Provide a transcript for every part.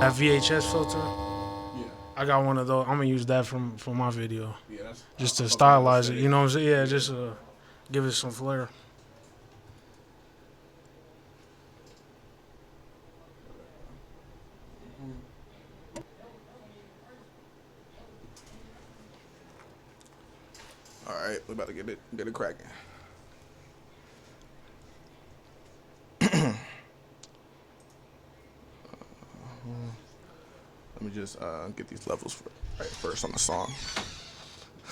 That VHS filter. Yeah. I got one of those. I'm gonna use that for my video. Yeah, that's just to stylize it. You know what I'm saying? Yeah, just give it some flair. All right, we're about to get it cracking. Let me just get these levels first on the song.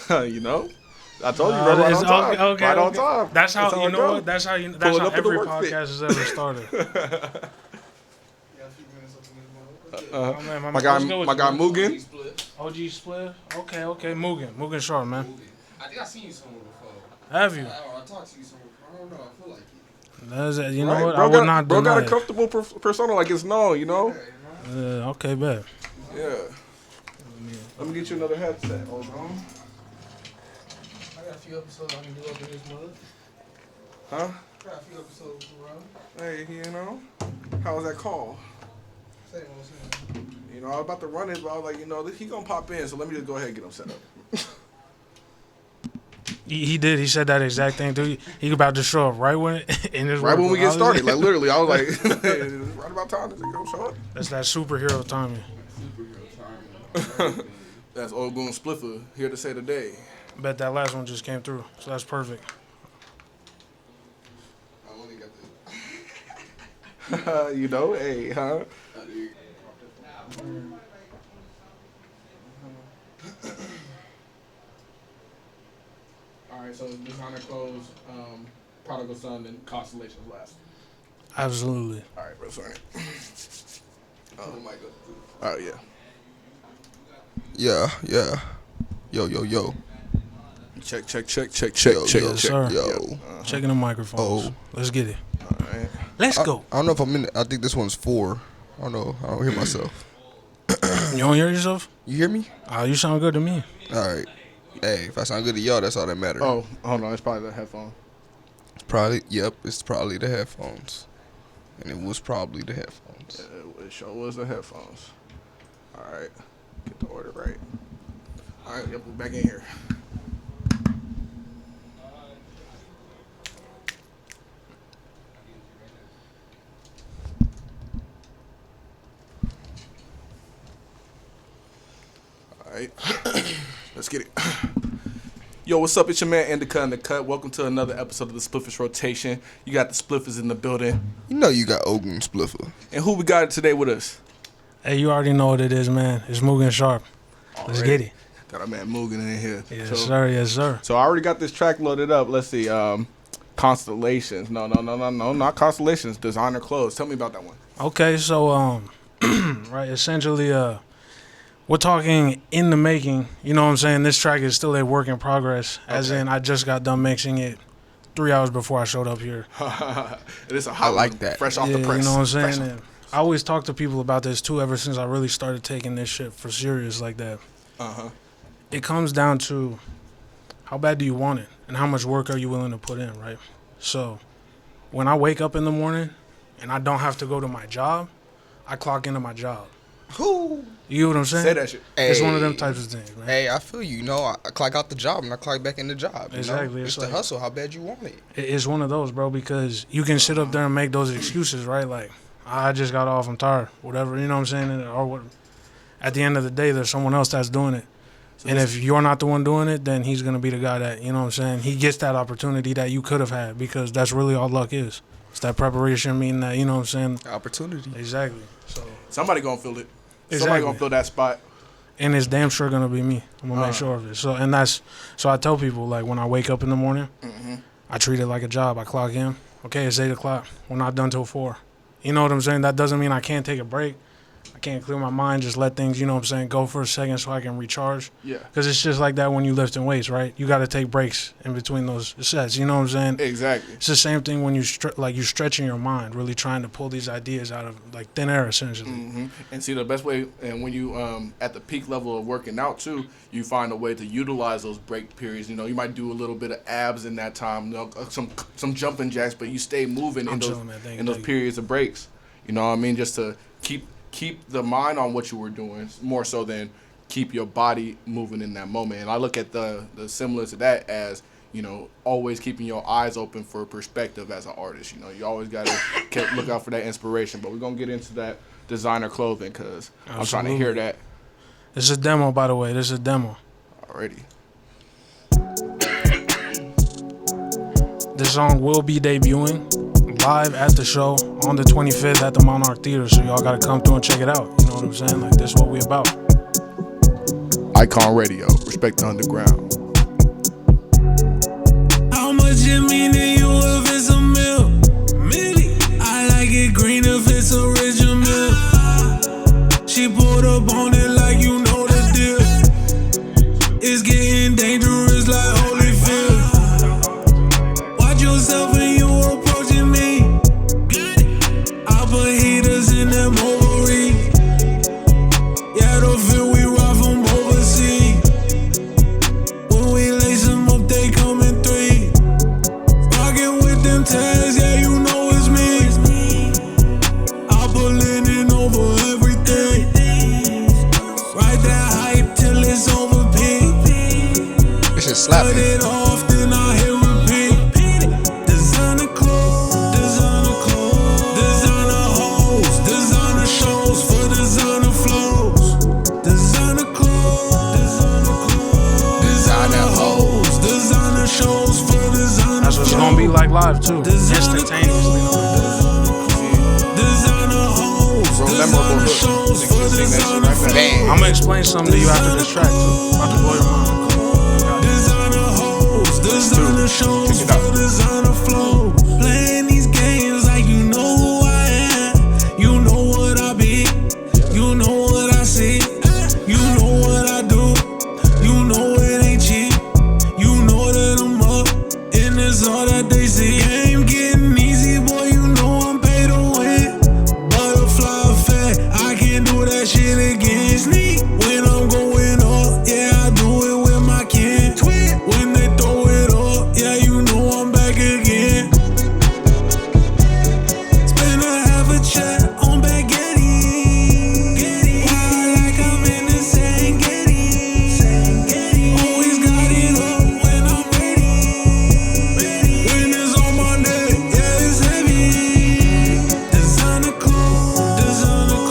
You know, I told you, right on time. Okay, right on time. That's how you know go. what. That's how every podcast has ever started. Oh, man, my guy Mugen. OG Spliff. Okay, Mugen Sharp, man. I think I've seen you somewhere before. Have you? I talked to you somewhere before. I don't know. I feel like you. You know what? Bro I would not bro deny got a it. comfortable persona, like it's known, you know. Okay, bet. Yeah. Let me get you another headset. Hold on. I got a few episodes I can do up in this mother. Huh? I got a few episodes around. Hey, you know, how was that call? Same old. You know, I was about to run it, but I was like, you know, he gonna pop in, so let me just go ahead and get him set up. He did. He said that exact thing, dude. He about to show up right when when we get started. Like literally, I was like, right about time. This gonna show up. That's that superhero timing. That's old goon Spliffer here to say today. Bet that last one just came through, so that's perfect. I only got the. You know, hey, huh? All right, so designer clothes, prodigal son, and constellations last. Absolutely. All right, bro. Sorry. Oh my god. All right, yeah. Yeah. Yo. Check. Yes, sir. Yo. Checking the microphones. Oh. Let's get it. All right. Let's go. I don't know if I'm in it. I think this one's 4. I don't know. I don't hear myself. You don't hear yourself? You hear me? You sound good to me. All right. Hey, if I sound good to y'all, that's all that matters. Oh, hold on. It's probably the headphone. It's probably the headphones. And it was probably the headphones. It sure was the headphones. All right. Get the order right. All right, yep, we're back in here. All right. Let's get it. Yo, what's up? It's your man Indica in the Cut. Welcome to another episode of the Spliffers Rotation. You got the Spliffers in the building. You know you got Ogun Spliffer. And who we got today with us? Hey, you already know what it is, man. It's Mugen Sharp. Let's get it. Got our man Mugen in here. Yes, sir. So I already got this track loaded up. Let's see. Constellations. No, not Constellations. Designer clothes. Tell me about that one. Okay, so right, essentially, we're talking in the making. You know what I'm saying? This track is still a work in progress. As in, I just got done mixing it 3 hours before I showed up here. It is a hot I like one, that. fresh off the press. You know what I'm saying? Fresh. And I always talk to people about this too. Ever since I really started taking this shit for serious like that. It comes down to how bad do you want it and how much work are you willing to put in, right? So when I wake up in the morning and I don't have to go to my job, I clock into my job. Who? You know what I'm saying? Say that shit. It's one of them types of things, man. Hey, I feel you. You know, I clock out the job and I clock back in the job. Exactly. It's It's the like, hustle, how bad you want it. It's one of those, bro, because you can sit up there and make those excuses, right? Like, I just got off, I'm tired, whatever, you know what I'm saying? Or what? At the end of the day, there's someone else that's doing it. And if you're not the one doing it, then he's going to be the guy that, you know what I'm saying, he gets that opportunity that you could have had, because that's really all luck is. It's that preparation, meaning that, you know what I'm saying? Opportunity. Exactly. So Somebody gonna feel it. Exactly. Somebody gonna fill that spot. And it's damn sure going to be me. I'm going to make sure of it. So I tell people, like, when I wake up in the morning, I treat it like a job. I clock in. Okay, it's 8 o'clock. We're not done till 4. You know what I'm saying? That doesn't mean I can't take a break. I can't clear my mind, just let things, you know what I'm saying, go for a second so I can recharge. Yeah. Because it's just like that when you lifting weights, right? You got to take breaks in between those sets, you know what I'm saying? Exactly. It's the same thing when you're stretching your mind, really trying to pull these ideas out of, like, thin air, essentially. And see, the best way, and when you at the peak level of working out too, you find a way to utilize those break periods. You know, you might do a little bit of abs in that time, you know, some jumping jacks, but you stay moving in those periods of breaks. You know what I mean? Just to keep keep the mind on what you were doing more so than keep your body moving in that moment. And I look at the similar to that as, you know, always keeping your eyes open for perspective as an artist. You know, you always got to look out for that inspiration. But we're going to get into that designer clothing because I'm trying to hear that. This is a demo, by the way. This is a demo. Already. This song will be debuting live at the show on the 25th at the Monarch Theater. So y'all got to come through and check it out. You know what I'm saying? Like, this is what we about. Icon Radio. Respect the underground. How much it mean to you if it's a meal? Millie. I like it green if it's original. She pulled up on it like you know the deal. It's getting dangerous like Holyfield. Watch yourself when you approaching me. I put heaters in them ovaries. Yeah, the feel we rock from overseas. When we lace them up, they come in three. Rockin' with them tags, yeah, you know it's me. I put linen over everything. Ride that hype till it's over peak. This shit slapping. Cut it off, then I hit repeat. Designer clothes, designer hoes, designer shows for designer flows. Designer clothes, designer hoes, designer shows for designer. That's what's going to be like live, too. Instantaneously. Designer hoes, Real memorable designer hook. shows Niggas for can sing that shit designer right back. Bam. I'm going to explain something to you after this track, too. About to blow your mind. Designer hoes, designer shows Check it out. for designer flow. Playing these games like you know who I am. You know what I be. You know what I see. You know what I do. You know it ain't cheap. You know that I'm up, and it's all that they see. Game getting easy, boy. You know I'm paid to win. Butterfly effect, I can't do that shit again. Sneak when I'm going up, yeah, I do it with my kin. Twin when they throw it up, yeah, you know I'm back again. Spend a half a check on spaghetti. Why like I'm in the same Getty. Always got it up when I'm ready. When it's on my neck, yeah, it's heavy. Designer clothes, designer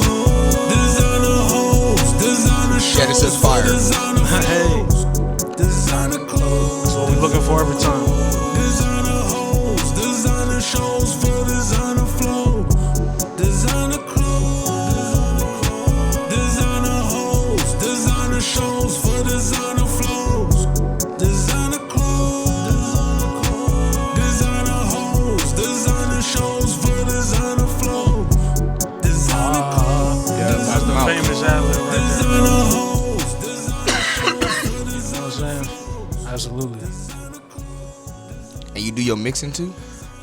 hoes, designer shows. Yeah, this is fire. Designer flows, designer clothes. That's what we looking for every time. Designer hoes, designer shows for designer flow. Designer clothes, designer hoes, designer shows for designer flows. Designer clothes, designer hoes, designer shows for designer flows. Designer clothes, Yeah, that's the Famous ad-lib right there. designer hoes, designer shows for You know what I'm saying? Absolutely. And you do your mixing too?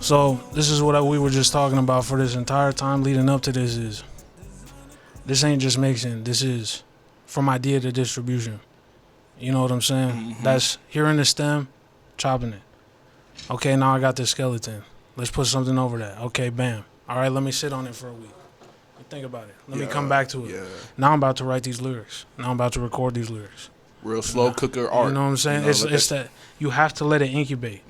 So this is what we were just talking about for this entire time leading up to this is, this ain't just mixing. This is from idea to distribution. You know what I'm saying? That's hearing the stem, chopping it. Okay, now I got the skeleton. Let's put something over that. Okay, bam. All right, let me sit on it for a week. Think about it. Let me come back to it. Yeah. Now I'm about to write these lyrics. Now I'm about to record these lyrics. Real slow cooker art. You know what I'm saying? You know, it's let it's that you have to let it incubate.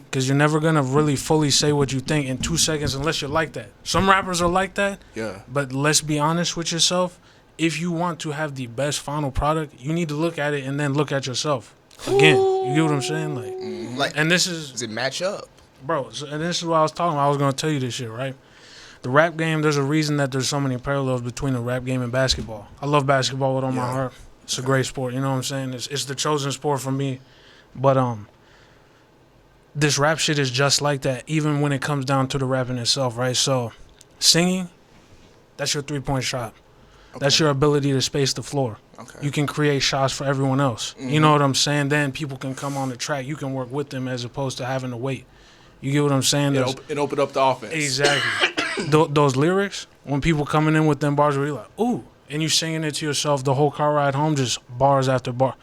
Because you're never going to really fully say what you think in 2 seconds unless you're like that. Some rappers are like that. Yeah. But let's be honest with yourself. If you want to have the best final product, you need to look at it and then look at yourself. Again, you get what I'm saying? Like, And this is, does it match up? bro, and this is what I was talking about. I was going to tell you this shit, right? The rap game, there's a reason that there's so many parallels between the rap game and basketball. I love basketball with all my heart. It's a great sport, you know what I'm saying? It's the chosen sport for me. But this rap shit is just like that, even when it comes down to the rapping itself, right? So singing, that's your 3-point shot. That's your ability to space the floor. Okay. You can create shots for everyone else. You know what I'm saying? Then people can come on the track. You can work with them as opposed to having to wait. You get what I'm saying? It opened up the offense. Exactly. Those lyrics, when people coming in with them bars where you're like, ooh, and you singing it to yourself the whole car ride home, just bars after bar.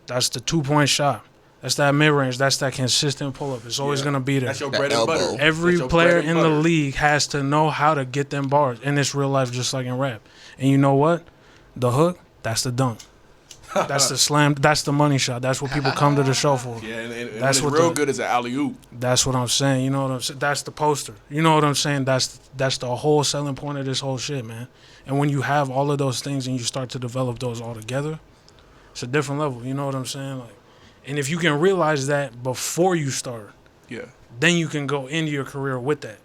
That's the 2-point shot. That's that mid range. That's that consistent pull up. It's always gonna be there. That's your That bread and butter. elbow. Every That's your player bread and in the butter. league has to know how to get them bars, and it's real life just like in rap. And you know what? The hook, that's the dunk. That's the slam. That's the money shot. That's what people come to the show for. Yeah, and That's when what it's real the- good as an alley oop. That's what I'm saying. You know what I'm saying? That's the poster. You know what I'm saying? That's the whole selling point of this whole shit, man. And when you have all of those things and you start to develop those all together, it's a different level. You know what I'm saying? Like, and if you can realize that before you start, Yeah. then you can go into your career with that,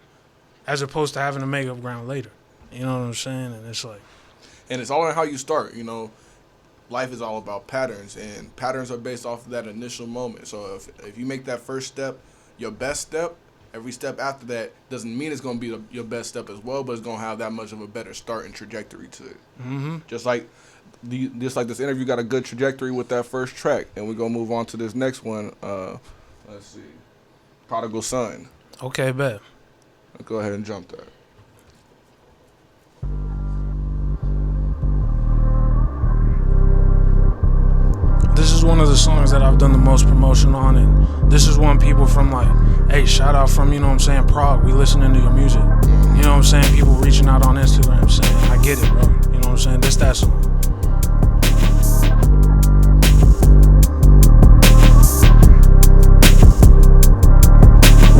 as opposed to having to make up ground later. You know what I'm saying? And it's like, And it's all in how you start. You know, life is all about patterns, and patterns are based off of that initial moment. So if you make that first step your best step, every step after that doesn't mean it's going to be your best step as well, but it's going to have that much of a better start and trajectory to it. mm-hmm. Just like this interview got a good trajectory with that first track, and we're going to move on to this next one. Let's see. Prodigal Son. Okay, bet. Go ahead and jump that. This is one of the songs that I've done the most promotion on, and this is one people from like, hey, shout out from, you know what I'm saying, Prague, we listening to your music. You know what I'm saying? People reaching out on Instagram saying, I get it, bro. You know what I'm saying? This, that song.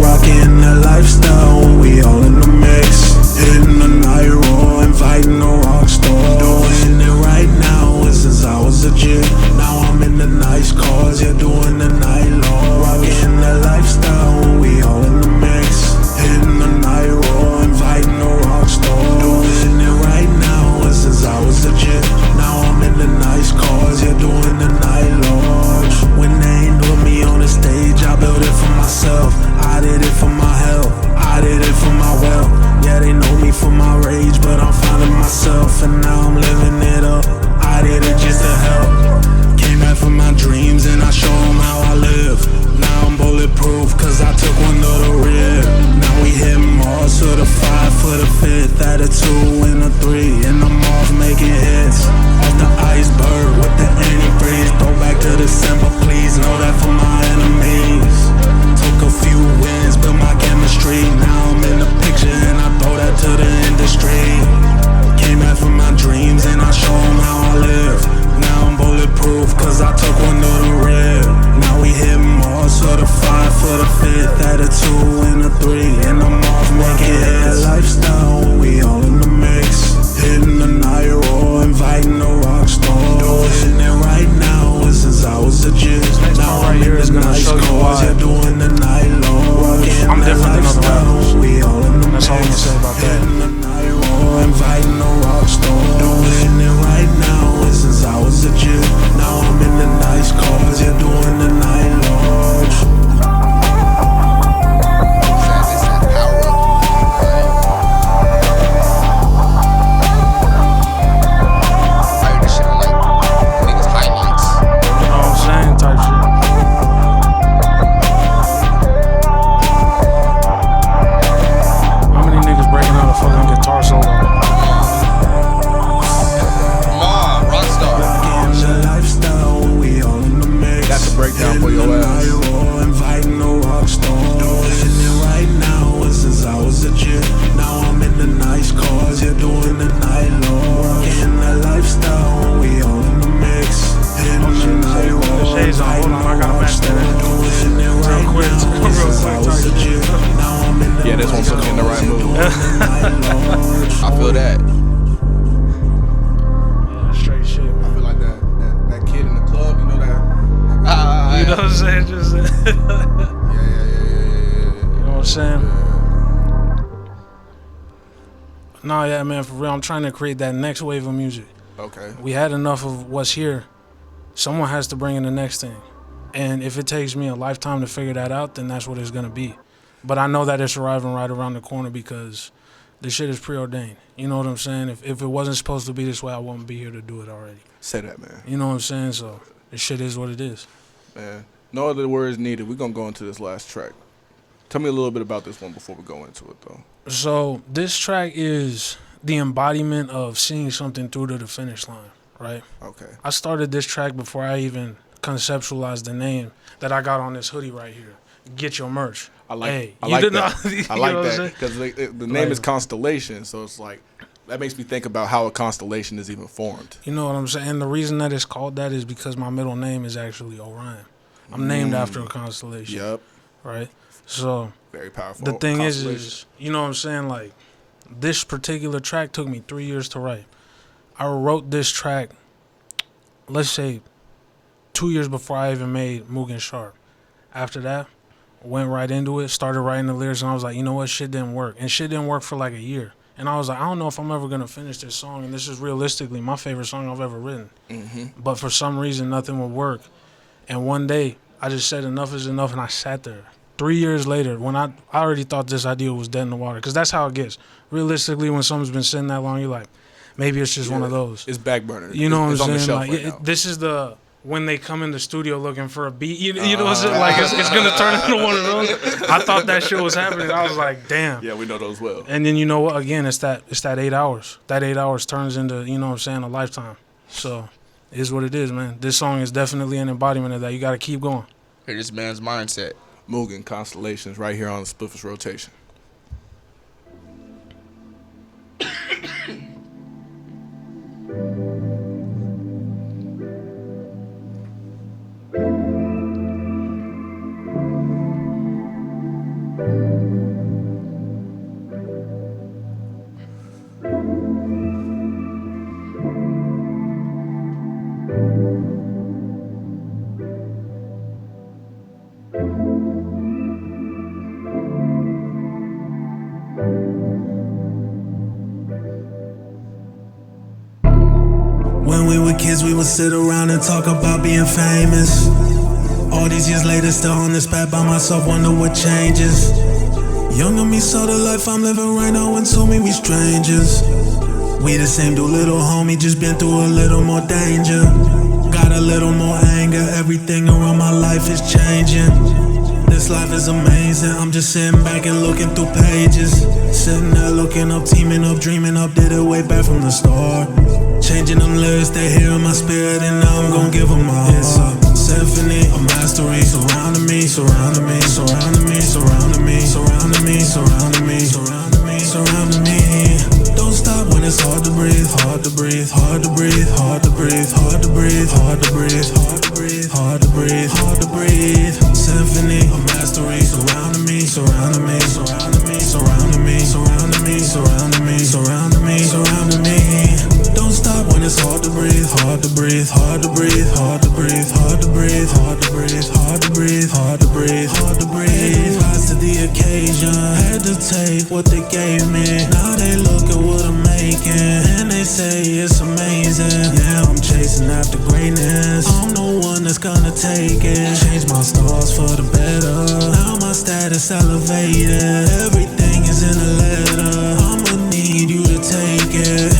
Rockin' that lifestyle, we all in the mix. Hitting the night raw, inviting a rock star. Doing it right now, since I was a kid. Now I'm in the nice cars, yeah, doing the night long. Rockin' that lifestyle, we all in the mix. Hitting the night raw, inviting a rock star. Doing it right now, since I was a kid. Now I'm in the nice cars, yeah, doing the night large. When they ain't with me on the stage, I built it for myself. I did it for my health, I did it for my wealth. Yeah, they know me for my rage, but I'm finding myself, and now I'm living it up. I did it just to help. Came back from my dreams and I show them how I live. Now I'm bulletproof, cause I took one to the rib. Now we hitting Mars to the 5 for the 5th, at a 2 and a 3, and I'm off making hits. Off the iceberg with the antifreeze. Throw back to December, please know that for my enemies. Took a few wins, built my chemistry. Now I'm in the picture and I throw that to the industry. Came back from my dreams and I show them how I live. Now I'm bulletproof, cause I took one to the rib. Now we hit Mars for the 5 for the 5th, at a 2 and a 3, and I'm off making hits. Lifestyle, we all in the mix. Hitting the night raw, inviting a rock star. Doing it right now, since I was a kid. Now I'm in the nice cars, yeah, doing the night long. I'm different than other rappers. We all in the That's all I'm gonna say about that. Hitting the night raw, inviting a rock star. Doing it right now, since I was a kid. Now I'm in the nice cars, yeah, doing the night large. It's that power up. I heard this shit on like niggas highlights. You know what I'm saying? Type shit. How many niggas breaking out a fucking guitar solo? Come on, Rockstar. The lifestyle, we all in the mix. That's a breakdown for your ass. Inviting a rock star. Doing it right now, since I was a kid. Now I'm in the nice cars, yeah, doing the night long. In the lifestyle, we all in the mix. Hitting the night put the shades on. Hold on, I gotta match that. Doing it right Real quick, now, real since I quick, was a type kid. Now I'm in the Yeah, this one's nice in the right cars, yeah, mood. doing the night large. I feel that. Yeah, straight shit, I man. feel like that kid in the club, you know that. You know what I'm saying? Just, you Yeah. know what I'm saying? Nah, yeah, man, for real. I'm trying to create that next wave of music. Okay. We had enough of what's here. Someone has to bring in the next thing. And if it takes me a lifetime to figure that out, then that's what it's going to be. But I know that it's arriving right around the corner because this shit is preordained. You know what I'm saying? If it wasn't supposed to be this way, I wouldn't be here to do it already. Say that, man. You know what I'm saying? So this shit is what it is. Man, no other words needed. We're going to go into this last track. Tell me a little bit about this one before we go into it, though. So this track is the embodiment of seeing something through to the finish line, right? Okay. I started this track before I even conceptualized the name that I got on this hoodie right here. Get your merch. I like Hey, I you like did that. not- I you like know what I'm that saying? because the name is Constellation, so it's like that makes me think about how a constellation is even formed. You know what I'm saying? And the reason that it's called that is because my middle name is actually Orion. I'm named after a constellation. Yep, Right? So very powerful. the thing Constellation. is, you know what I'm saying? Like, this particular track took me 3 years to write. I wrote this track, let's say, 2 years before I even made Mugen Sharp. After that, went right into it, started writing the lyrics, and I was like, you know what? Shit didn't work. And shit didn't work for like a year. And I was like, I don't know if I'm ever going to finish this song. And this is realistically my favorite song I've ever written. But for some reason, nothing would work. And one day, I just said enough is enough, and I sat there. 3 years later, when I already thought this idea was dead in the water, because that's how it gets. Realistically, when something's been sitting that long, you're like, maybe it's just one of those. It's back burner. You know it's what I'm on the saying? shelf Like, right now. this is the when they come in the studio looking for a beat. You know what I'm saying? Like, it's gonna turn into one of those. I thought that shit was happening. I was like, damn. Yeah, we know those well. And then you know what? Again, it's that 8 hours. That 8 hours turns into, you know what I'm saying, a lifetime. So it is what it is, man. This song is definitely an embodiment of that. You got to keep going. Hear this man's mindset. Mugen Constellations right here on the Spliffers Rotation. When we were kids, we would sit around and talk about being famous. All these years later, still on this path by myself, wonder what changes. Younger me saw the life I'm living right now and told me we strangers. We the same dude, little homie, just been through a little more danger. Got a little more anger, everything around my life is changing. This life is amazing, I'm just sitting back and looking through pages. Sitting there looking up, teaming up, dreaming up, did it way back from the start. Changing them lyrics, they hear in my spirit, and now I'm gon' give them my heart. It's a symphony, a mastery, surrounding me, surrounding me, surrounding me, surrounding me, surrounding me, surrounding me, surrounding me, surrounding me. Don't stop when it's hard to breathe, hard to breathe, hard to breathe, hard to breathe, hard to breathe, hard to breathe, hard to breathe, hard to breathe, hard to breathe. Symphony, a mastery, surrounding me, surrounding me, surrounding me, surrounding me, surrounding me, surrounding me, surrounding me, surrounding me. Don't stop when it's hard to breathe, hard to breathe, hard to breathe, hard to breathe, hard to breathe, hard to breathe, hard to breathe, hard to breathe, hard to breathe. Rise to the occasion, had to take what they gave me. Now they look at what I'm making, and they say it's amazing. Yeah, I'm chasing after greatness. I'm the one that's gonna take it. Change my stars for the better. Now my status elevated. Everything is in a letter. I'ma need you to take it.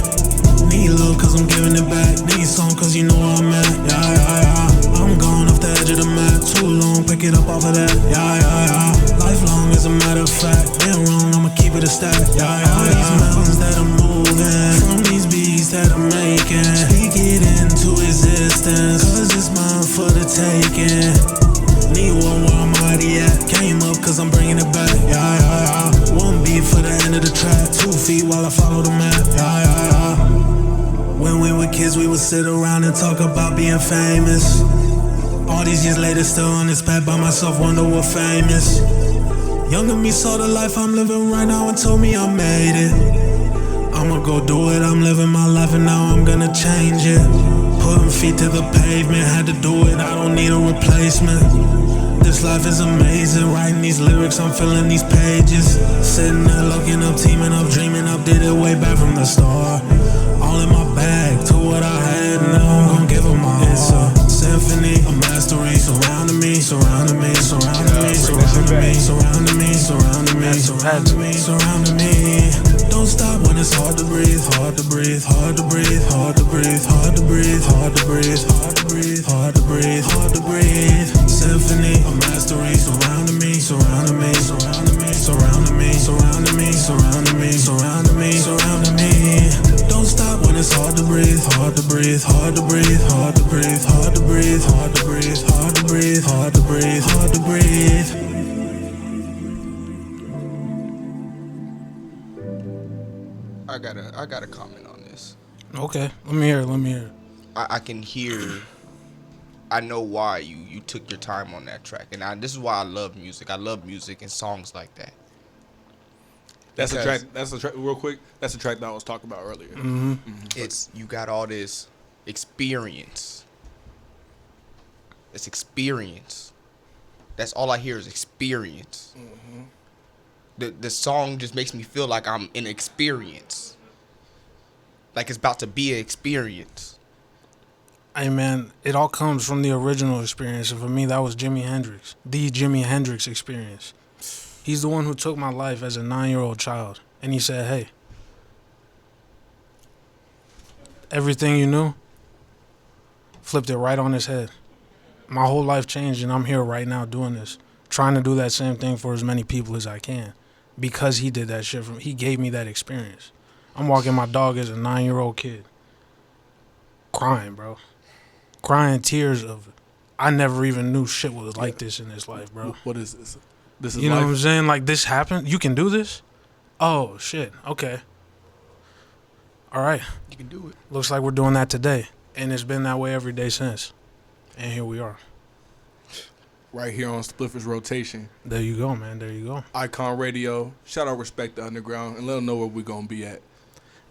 Need love cause I'm giving it back. Need some cause you know where I'm at. Yeah, yeah, yeah. I'm going off the edge of the map. Too long, pick it up off of that. Yeah, yeah, yeah. Lifelong is a matter of fact. Been wrong, I'ma keep it a stack. Yeah, yeah, all these mountains that I'm moving, from these beats that I'm making, speak it into existence, cause it's mine for the taking. Need one where I'm already at. Came up cause I'm bringing it back. Yeah, yeah, yeah. One beat for the end of the track. 2 feet while I follow the map. Yeah, yeah, yeah. When we were kids, we would sit around and talk about being famous. All these years later, still on this path by myself, wonder what famous. Younger me saw the life I'm living right now and told me I made it. I'ma go do it, I'm living my life and now I'm gonna change it. Putting feet to the pavement, had to do it, I don't need a replacement. This life is amazing, writing these lyrics, I'm filling these pages. Sitting there looking up, teaming up, dreaming up, did it way back from the start. All in my bag, to what I had, now I'm gon' give them my heart. It's a symphony, a mastery, surrounding me, surrounding me, surrounding me, surrounding me, surrounding me, surrounding me, surrounding me, surrounding me. Don't stop when it's hard to breathe, hard to breathe, hard to breathe, hard to breathe, hard to breathe, hard to breathe, hard to breathe, hard to breathe, hard to breathe. Symphony, a mastery, surrounding me, surrounding me, surrounding me, surrounding me, surrounding me, surrounding me, surrounding me, surrounding me. Don't stop when it's hard to breathe, hard to breathe, hard to breathe, hard to breathe, hard to breathe, hard to breathe, I gotta comment on this. Okay, let me hear. I can hear. I know why you took your time on that track, and this is why I love music. I love music and songs like that. That's a track. That's a track. Real quick, that's a track that I was talking about earlier. It's you got all this experience. It's experience. That's all I hear is experience. The song just makes me feel like I'm in experience. Like it's about to be an experience. Hey man, it all comes from the original experience, and for me, that was Jimi Hendrix. The Jimi Hendrix experience. He's the one who took my life as a 9-year-old child, and he said, "Hey, everything you knew, flipped it right on his head. My whole life changed, and I'm here right now doing this, trying to do that same thing for as many people as I can, because he did that shit for me. He gave me that experience. I'm walking my dog as a 9-year-old kid, crying, bro, crying tears of, I never even knew shit was like this in this life, bro. What is this? This is You know life? what I'm saying? Like, this happened? You can do this? Oh, shit. Okay. All right. You can do it. Looks like we're doing that today. And it's been that way every day since. And here we are. Right here on Spliffers Rotation. There you go, man. There you go. Icon Radio. Shout out Respect the Underground and let them know where we're going to be at.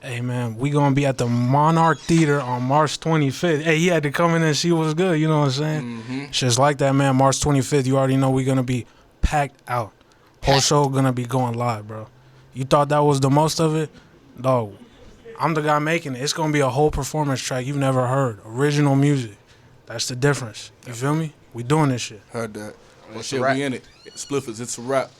Hey, man, we going to be at the Monarch Theater on March 25th. Hey, he had to come in and see what's good. You know what I'm saying? Shit's like that, man. March 25th, you already know we're going to be packed out. Whole show going to be going live, bro. You thought that was the most of it? Dog, I'm the guy making it. It's going to be a whole performance track you've never heard. Original music. That's the difference. You feel me? We doing this shit. Heard that. Well, It's shit, a wrap. we in it. Spliffers, it's a wrap.